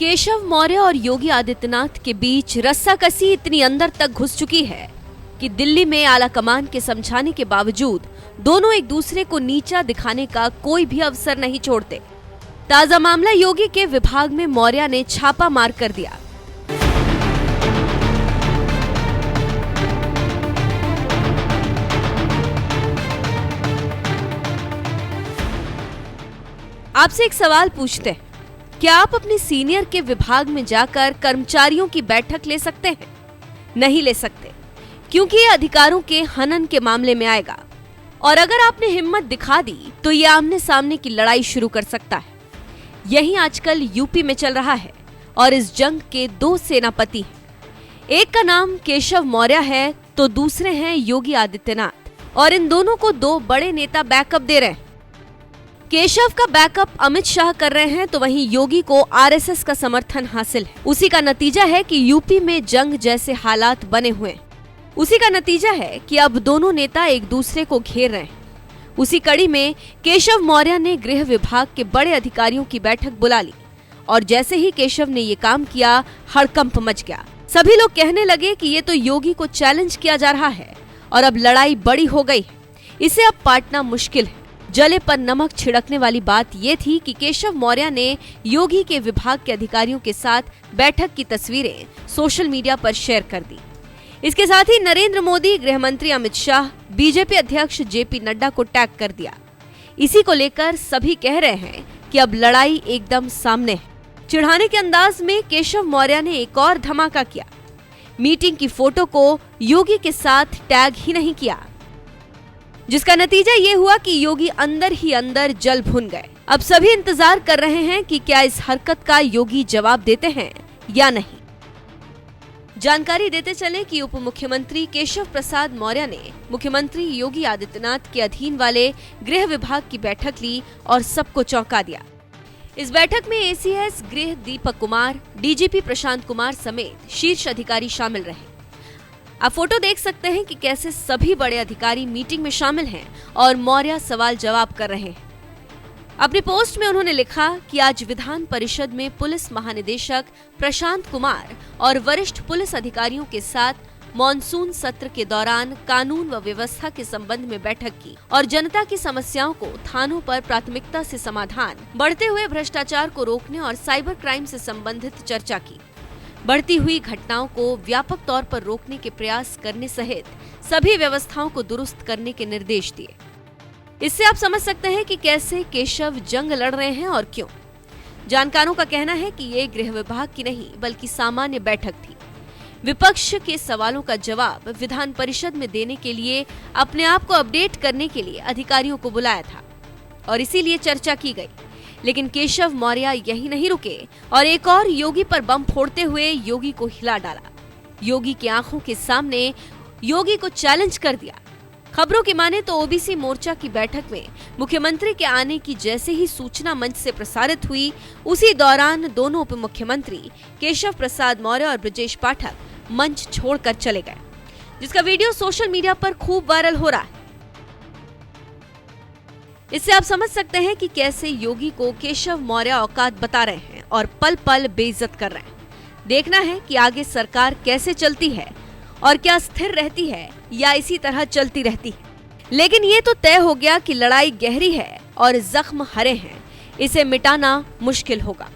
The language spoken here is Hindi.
केशव मौर्य और योगी आदित्यनाथ के बीच रस्साकसी इतनी अंदर तक घुस चुकी है कि दिल्ली में आला कमान के समझाने के बावजूद दोनों एक दूसरे को नीचा दिखाने का कोई भी अवसर नहीं छोड़ते। ताजा मामला योगी के विभाग में मौर्य ने छापा मार कर दिया। आपसे एक सवाल पूछते हैं, क्या आप अपने सीनियर के विभाग में जाकर कर्मचारियों की बैठक ले सकते हैं? नहीं ले सकते, क्योंकि ये अधिकारों के हनन के मामले में आएगा और अगर आपने हिम्मत दिखा दी तो ये आमने सामने की लड़ाई शुरू कर सकता है। यही आजकल यूपी में चल रहा है और इस जंग के दो सेनापति हैं। एक का नाम केशव मौर्य है तो दूसरे हैं योगी आदित्यनाथ और इन दोनों को दो बड़े नेता बैकअप दे रहे हैं। केशव का बैकअप अमित शाह कर रहे हैं तो वहीं योगी को आरएसएस का समर्थन हासिल है। उसी का नतीजा है कि यूपी में जंग जैसे हालात बने हुए हैं। उसी का नतीजा है कि अब दोनों नेता एक दूसरे को घेर रहे हैं। उसी कड़ी में केशव मौर्य ने गृह विभाग के बड़े अधिकारियों की बैठक बुला ली और जैसे ही केशव ने ये काम किया, हड़कंप मच गया। सभी लोग कहने लगे कि ये तो योगी को चैलेंज किया जा रहा है और अब लड़ाई बड़ी हो गई है, इसे अब पाटना मुश्किल है। जले पर नमक छिड़कने वाली बात ये थी कि केशव मौर्य ने योगी के विभाग के अधिकारियों के साथ बैठक की तस्वीरें सोशल मीडिया पर शेयर कर दी। इसके साथ ही नरेंद्र मोदी, गृह मंत्री अमित शाह, बीजेपी अध्यक्ष जेपी नड्डा को टैग कर दिया। इसी को लेकर सभी कह रहे हैं कि अब लड़ाई एकदम सामने है। चिढ़ाने के अंदाज में केशव मौर्य ने एक और धमाका किया। मीटिंग की फोटो को योगी के साथ टैग ही नहीं किया, जिसका नतीजा ये हुआ कि योगी अंदर ही अंदर जल भुन गए। अब सभी इंतजार कर रहे हैं कि क्या इस हरकत का योगी जवाब देते हैं या नहीं। जानकारी देते चले कि उप मुख्यमंत्री केशव प्रसाद मौर्य ने मुख्यमंत्री योगी आदित्यनाथ के अधीन वाले गृह विभाग की बैठक ली और सबको चौंका दिया। इस बैठक में एसीएस गृह दीपक कुमार, डीजीपी प्रशांत कुमार समेत शीर्ष अधिकारी शामिल रहे। आप फोटो देख सकते हैं कि कैसे सभी बड़े अधिकारी मीटिंग में शामिल हैं और मौर्य सवाल जवाब कर रहे हैं। अपनी पोस्ट में उन्होंने लिखा कि आज विधान परिषद में पुलिस महानिदेशक प्रशांत कुमार और वरिष्ठ पुलिस अधिकारियों के साथ मॉनसून सत्र के दौरान कानून व व्यवस्था के संबंध में बैठक की और जनता की समस्याओं को थानों पर प्राथमिकता से समाधान, बढ़ते हुए भ्रष्टाचार को रोकने और साइबर क्राइम से संबंधित चर्चा की। बढ़ती हुई घटनाओं को व्यापक तौर पर रोकने के प्रयास करने सहित सभी व्यवस्थाओं को दुरुस्त करने के निर्देश दिए। इससे आप समझ सकते हैं कि कैसे केशव जंग लड़ रहे हैं और क्यों। जानकारों का कहना है कि ये गृह विभाग की नहीं बल्कि सामान्य बैठक थी। विपक्ष के सवालों का जवाब विधान परिषद में देने के लिए अपने आप को अपडेट करने के लिए अधिकारियों को बुलाया था और इसीलिए चर्चा की गई। लेकिन केशव मौर्य यही नहीं रुके और एक और योगी पर बम फोड़ते हुए योगी को हिला डाला। योगी की आंखों के सामने योगी को चैलेंज कर दिया। खबरों की माने तो ओबीसी मोर्चा की बैठक में मुख्यमंत्री के आने की जैसे ही सूचना मंच से प्रसारित हुई, उसी दौरान दोनों उप मुख्यमंत्री केशव प्रसाद मौर्य और ब्रजेश पाठक मंच छोड़कर चले गए, जिसका वीडियो सोशल मीडिया पर खूब वायरल हो रहा है। इससे आप समझ सकते हैं कि कैसे योगी को केशव मौर्य औकात बता रहे हैं और पल पल बेइज्जत कर रहे हैं। देखना है कि आगे सरकार कैसे चलती है और क्या स्थिर रहती है या इसी तरह चलती रहती है। लेकिन ये तो तय हो गया कि लड़ाई गहरी है और जख्म हरे हैं, इसे मिटाना मुश्किल होगा।